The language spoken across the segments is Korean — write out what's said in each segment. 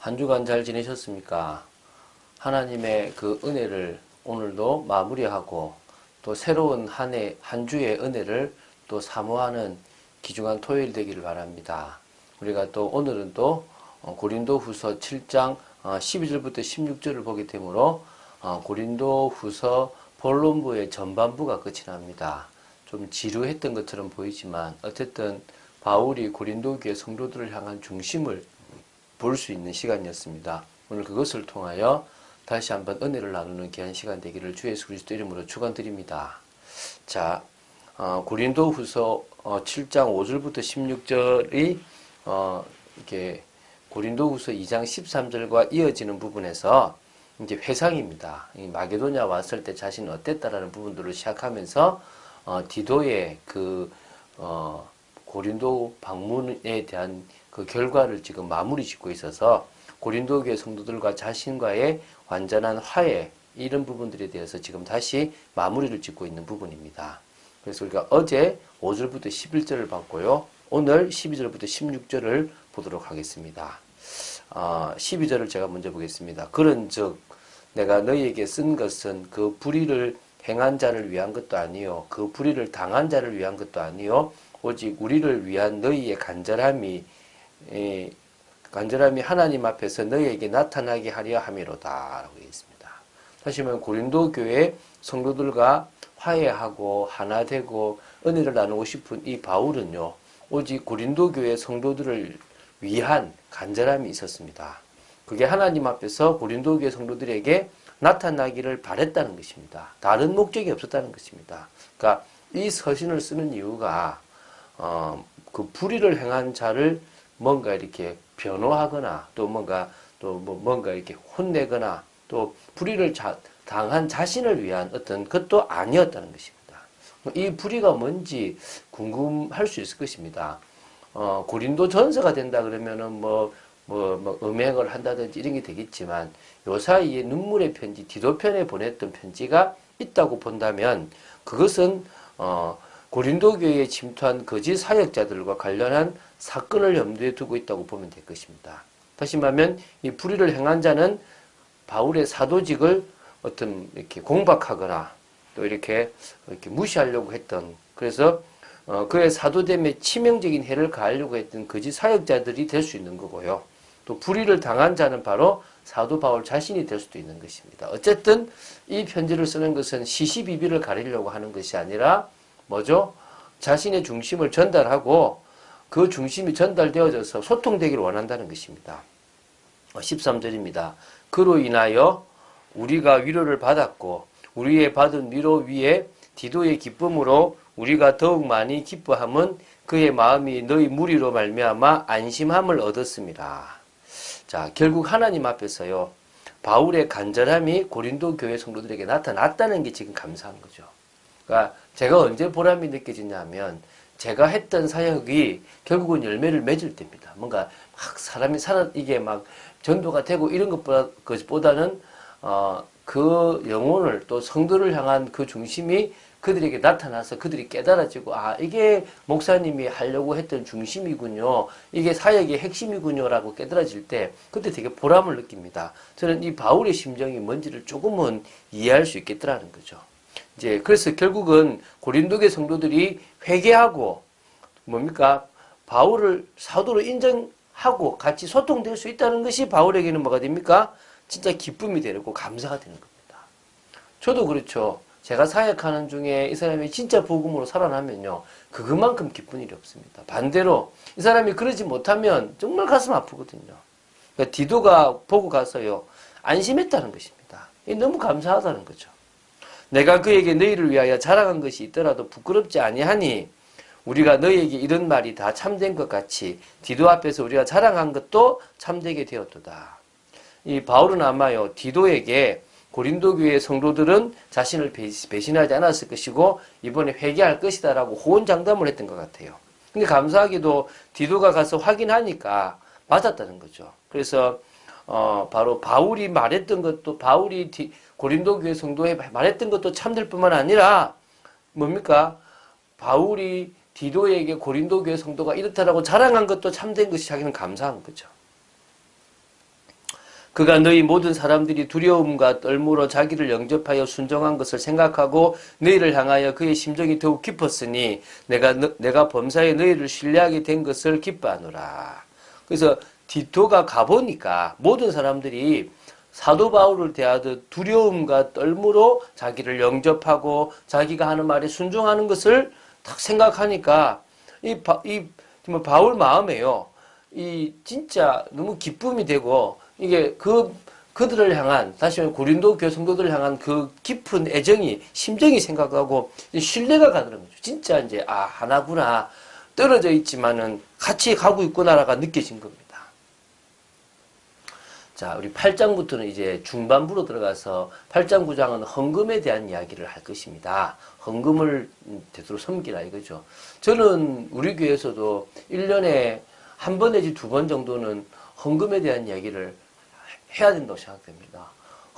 한 주간 잘 지내셨습니까? 하나님의 그 은혜를 오늘도 마무리하고 또 새로운 한 주의 은혜를 또 사모하는 귀중한 토요일 되기를 바랍니다. 우리가 또 오늘은 또 고린도후서 7장 12절부터 16절을 보게 되므로 고린도후서 본론부의 전반부가 끝이 납니다. 좀 지루했던 것처럼 보이지만 어쨌든 바울이 고린도 교회 성도들을 향한 중심을 볼 수 있는 시간이었습니다. 오늘 그것을 통하여 다시 한번 은혜를 나누는 귀한 시간 되기를 주 예수 그리스도 이름으로 축원드립니다. 자, 고린도후서 7장 5절부터 16절이 이렇게 고린도후서 2장 13절과 이어지는 부분에서 이제 회상입니다. 마게도냐 왔을 때 자신은 어땠다라는 부분들을 시작하면서 디도의 고린도 방문에 대한 그 결과를 지금 마무리 짓고 있어서 고린도 교회 성도들과 자신과의 완전한 화해 이런 부분들에 대해서 지금 다시 마무리를 짓고 있는 부분입니다. 그래서 우리가 어제 5절부터 11절을 봤고요. 오늘 12절부터 16절을 보도록 하겠습니다. 12절을 제가 먼저 보겠습니다. 그런즉 내가 너희에게 쓴 것은 그 불의를 행한 자를 위한 것도 아니요 그 불의를 당한 자를 위한 것도 아니요 오직 우리를 위한 너희의 간절함이 하나님 앞에서 너희에게 나타나게 하려 함이로다 라고 했습니다. 다시 말하면 고린도 교회 성도들과 화해하고 하나 되고 은혜를 나누고 싶은 이 바울은요 오직 고린도 교회 성도들을 위한 간절함이 있었습니다. 그게 하나님 앞에서 고린도 교회 성도들에게 나타나기를 바랬다는 것입니다. 다른 목적이 없었다는 것입니다. 그러니까 이 서신을 쓰는 이유가 그 불의를 행한 자를 뭔가 이렇게 변호하거나 또 뭔가 이렇게 혼내거나 또 불의를 당한 자신을 위한 어떤 것도 아니었다는 것입니다. 이 불의가 뭔지 궁금할 수 있을 것입니다. 고린도 전서가 된다 그러면은 음행을 한다든지 이런 게 되겠지만 요 사이에 눈물의 편지, 디도편에 보냈던 편지가 있다고 본다면 그것은 고린도 교회에 침투한 거짓 사역자들과 관련한 사건을 염두에 두고 있다고 보면 될 것입니다. 다시 말하면 이 불의를 행한 자는 바울의 사도직을 이렇게 공박하거나 또 이렇게 무시하려고 했던 그래서 그의 사도됨에 치명적인 해를 가하려고 했던 거짓 사역자들이 될 수 있는 거고요. 또 불의를 당한 자는 바로 사도 바울 자신이 될 수도 있는 것입니다. 어쨌든 이 편지를 쓰는 것은 시시비비를 가리려고 하는 것이 아니라 뭐죠? 자신의 중심을 전달하고 그 중심이 전달되어져서 소통되기를 원한다는 것입니다. 13절입니다. 그로 인하여 우리가 위로를 받았고 우리의 받은 위로 위에 디도의 기쁨으로 우리가 더욱 많이 기뻐함은 그의 마음이 너희 무리로 말미암아 안심함을 얻었습니다. 자, 결국 하나님 앞에서요. 바울의 간절함이 고린도 교회 성도들에게 나타났다는 게 지금 감사한 거죠. 그러니까 제가 언제 보람이 느껴지냐면 제가 했던 사역이 결국은 열매를 맺을 때입니다. 뭔가 막 사람이 이게 막 전도가 되고 이런 것보다는 그 영혼을 또 성도를 향한 그 중심이 그들에게 나타나서 그들이 깨달아지고 이게 목사님이 하려고 했던 중심이군요. 이게 사역의 핵심이군요. 라고 깨달아질 때 그때 되게 보람을 느낍니다. 저는 이 바울의 심정이 뭔지를 조금은 이해할 수 있겠더라는 거죠. 이제 그래서 결국은 고린도계 성도들이 회개하고 뭡니까? 바울을 사도로 인정하고 같이 소통될 수 있다는 것이 바울에게는 뭐가 됩니까? 진짜 기쁨이 되고 감사가 되는 겁니다. 저도 그렇죠. 제가 사역하는 중에 이 사람이 진짜 복음으로 살아나면요. 그것만큼 기쁜 일이 없습니다. 반대로 이 사람이 그러지 못하면 정말 가슴 아프거든요. 그러니까 디도가 보고 가서요. 안심했다는 것입니다. 너무 감사하다는 거죠. 내가 그에게 너희를 위하여 자랑한 것이 있더라도 부끄럽지 아니하니 우리가 너희에게 이런 말이 다 참된 것 같이 디도 앞에서 우리가 자랑한 것도 참되게 되었도다. 이 바울은 아마요. 디도에게 고린도 교회 성도들은 자신을 배신하지 않았을 것이고 이번에 회개할 것이다 라고 호언장담을 했던 것 같아요. 근데 감사하게도 디도가 가서 확인하니까 맞았다는 거죠. 그래서 바로 바울이 말했던 것도 바울이 고린도 교회 성도에 말했던 것도 참될 뿐만 아니라 뭡니까? 바울이 디도에게 고린도 교회 성도가 이렇다라고 자랑한 것도 참된 것이 자기는 감사한 거죠. 그가 너희 모든 사람들이 두려움과 떨므로 자기를 영접하여 순종한 것을 생각하고 너희를 향하여 그의 심정이 더욱 깊었으니 내가 범사에 너희를 신뢰하게 된 것을 기뻐하노라. 그래서 디토가 가보니까 모든 사람들이 사도 바울을 대하듯 두려움과 떨므로 자기를 영접하고 자기가 하는 말에 순종하는 것을 딱 생각하니까 바울 마음에요. 진짜 너무 기쁨이 되고 이게 그들을 향한, 다시 말해 고린도 교회 성도들을 향한 그 깊은 애정이, 심정이 생각하고 신뢰가 가는 거죠. 진짜 이제 하나구나. 떨어져 있지만은 같이 가고 있구나라가 느껴진 겁니다. 자, 우리 8장부터는 이제 중반부로 들어가서 8장 9장은 헌금에 대한 이야기를 할 것입니다. 헌금을 되도록 섬기라 이거죠. 저는 우리 교회에서도 1년에 한 번 내지 두 번 정도는 헌금에 대한 이야기를 해야 된다고 생각됩니다.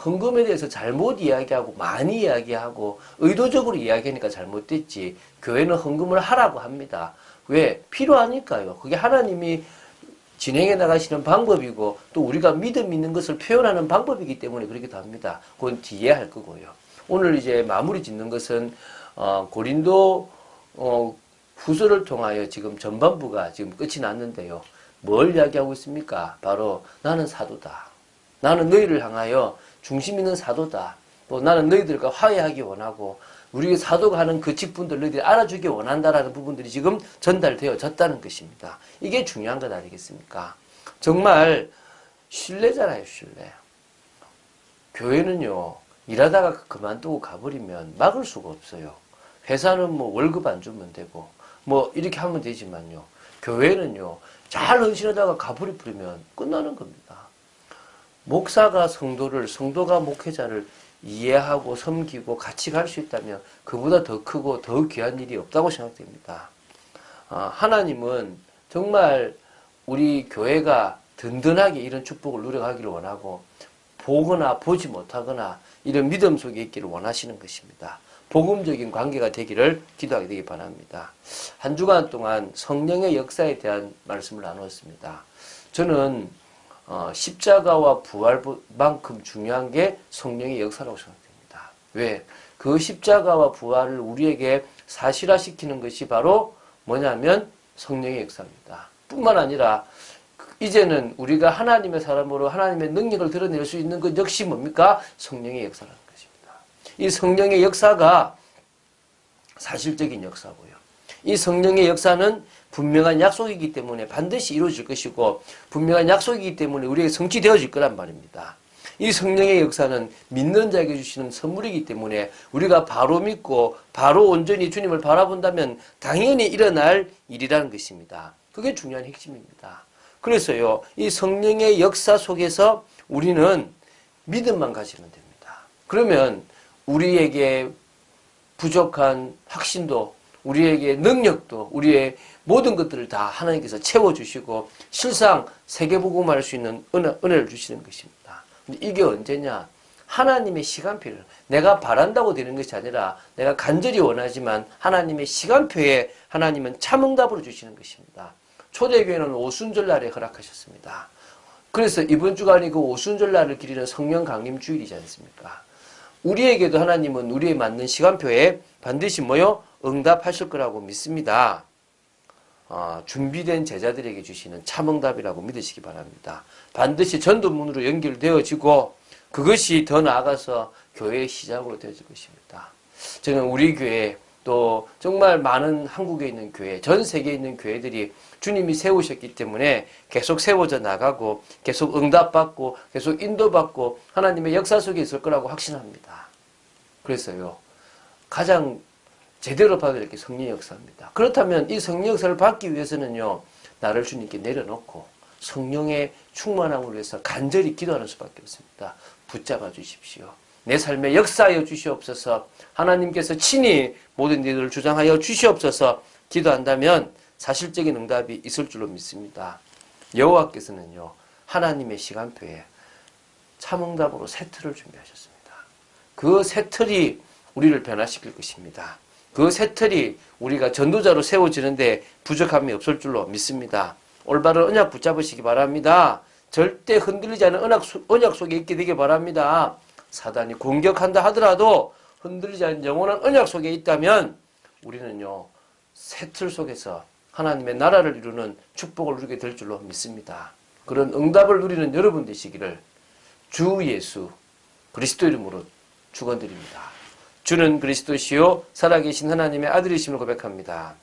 헌금에 대해서 잘못 이야기하고 많이 이야기하고 의도적으로 이야기하니까 잘못됐지, 교회는 헌금을 하라고 합니다. 왜? 필요하니까요. 그게 하나님이 진행해 나가시는 방법이고 또 우리가 믿음 있는 것을 표현하는 방법이기 때문에 그렇기도 합니다. 그건 뒤에 할 거고요. 오늘 이제 마무리 짓는 것은 고린도 후서를 통하여 지금 전반부가 지금 끝이 났는데요. 뭘 이야기하고 있습니까? 바로 나는 사도다. 나는 너희를 향하여 중심 있는 사도다. 또 나는 너희들과 화해하기 원하고 우리 사도가 하는 그 직분들 너희들이 알아주기 원한다라는 부분들이 지금 전달되어졌다는 것입니다. 이게 중요한 것 아니겠습니까? 정말 신뢰잖아요, 신뢰. 교회는요, 일하다가 그만두고 가버리면 막을 수가 없어요. 회사는 뭐 월급 안 주면 되고 뭐 이렇게 하면 되지만요, 교회는요, 잘 헌신하다가 가버리면 끝나는 겁니다. 목사가 성도가 목회자를 이해하고 섬기고 같이 갈 수 있다면 그보다 더 크고 더 귀한 일이 없다고 생각됩니다. 하나님은 정말 우리 교회가 든든하게 이런 축복을 누려가기를 원하고 보거나 보지 못하거나 이런 믿음 속에 있기를 원하시는 것입니다. 복음적인 관계가 되기를 기도하게 되기 바랍니다. 한 주간 동안 성령의 역사에 대한 말씀을 나누었습니다. 저는 십자가와 부활만큼 중요한 게 성령의 역사라고 생각됩니다. 왜? 그 십자가와 부활을 우리에게 사실화시키는 것이 바로 뭐냐면 성령의 역사입니다. 뿐만 아니라 이제는 우리가 하나님의 사람으로 하나님의 능력을 드러낼 수 있는 것 역시 뭡니까? 성령의 역사라는 것입니다. 이 성령의 역사가 사실적인 역사고요. 이 성령의 역사는 분명한 약속이기 때문에 반드시 이루어질 것이고 분명한 약속이기 때문에 우리에게 성취되어질 거란 말입니다. 이 성령의 역사는 믿는 자에게 주시는 선물이기 때문에 우리가 바로 믿고 바로 온전히 주님을 바라본다면 당연히 일어날 일이라는 것입니다. 그게 중요한 핵심입니다. 그래서요, 이 성령의 역사 속에서 우리는 믿음만 가지면 됩니다. 그러면 우리에게 부족한 확신도, 우리에게 능력도, 우리의 모든 것들을 다 하나님께서 채워주시고 실상 세계복음할 수 있는 은혜를 주시는 것입니다. 근데 이게 언제냐? 하나님의 시간표를, 내가 바란다고 되는 것이 아니라 내가 간절히 원하지만 하나님의 시간표에 하나님은 참응답으로 주시는 것입니다. 초대교회는 오순절날에 허락하셨습니다. 그래서 이번 주간이 그 오순절날을 기리는 성령 강림 주일이지 않습니까? 우리에게도 하나님은 우리에 맞는 시간표에 반드시 응답하실 거라고 믿습니다. 준비된 제자들에게 주시는 참응답이라고 믿으시기 바랍니다. 반드시 전도문으로 연결되어지고 그것이 더 나아가서 교회의 시작으로 되어질 것입니다. 저는 우리 교회 또 정말 많은 한국에 있는 교회, 전 세계에 있는 교회들이 주님이 세우셨기 때문에 계속 세워져 나가고 계속 응답받고 계속 인도받고 하나님의 역사 속에 있을 거라고 확신합니다. 그래서요, 가장 제대로 받을 게 성령의 역사입니다. 그렇다면 이 성령의 역사를 받기 위해서는요, 나를 주님께 내려놓고 성령의 충만함을 위해서 간절히 기도하는 수밖에 없습니다. 붙잡아 주십시오. 내 삶에 역사하여 주시옵소서. 하나님께서 친히 모든 일을 주장하여 주시옵소서. 기도한다면 사실적인 응답이 있을 줄로 믿습니다. 여호와께서는요, 하나님의 시간표에 참응답으로 새 틀을 준비하셨습니다. 그 새 틀이 우리를 변화시킬 것입니다. 그 새 틀이 우리가 전도자로 세워지는데 부족함이 없을 줄로 믿습니다. 올바른 언약 붙잡으시기 바랍니다. 절대 흔들리지 않은 언약 속에 있게 되길 바랍니다. 사단이 공격한다 하더라도 흔들리지 않은 영원한 언약 속에 있다면 우리는요, 새 틀 속에서 하나님의 나라를 이루는 축복을 누리게 될 줄로 믿습니다. 그런 응답을 누리는 여러분 되시기를 주 예수 그리스도 이름으로 축원드립니다. 주는 그리스도시요 살아계신 하나님의 아들이심을 고백합니다.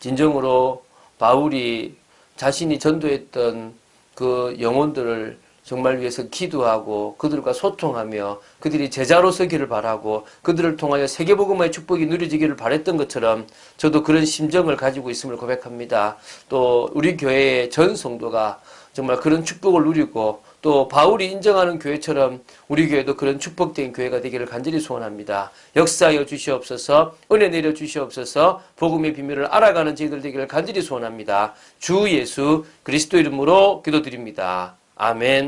진정으로 바울이 자신이 전도했던 그 영혼들을 정말 위해서 기도하고 그들과 소통하며 그들이 제자로 서기를 바라고 그들을 통하여 세계복음화의 축복이 누려지기를 바랬던 것처럼 저도 그런 심정을 가지고 있음을 고백합니다. 또 우리 교회의 전 성도가 정말 그런 축복을 누리고 또 바울이 인정하는 교회처럼 우리 교회도 그런 축복된 교회가 되기를 간절히 소원합니다. 역사하여 주시옵소서, 은혜 내려 주시옵소서, 복음의 비밀을 알아가는 저희들 되기를 간절히 소원합니다. 주 예수 그리스도 이름으로 기도드립니다. 아멘.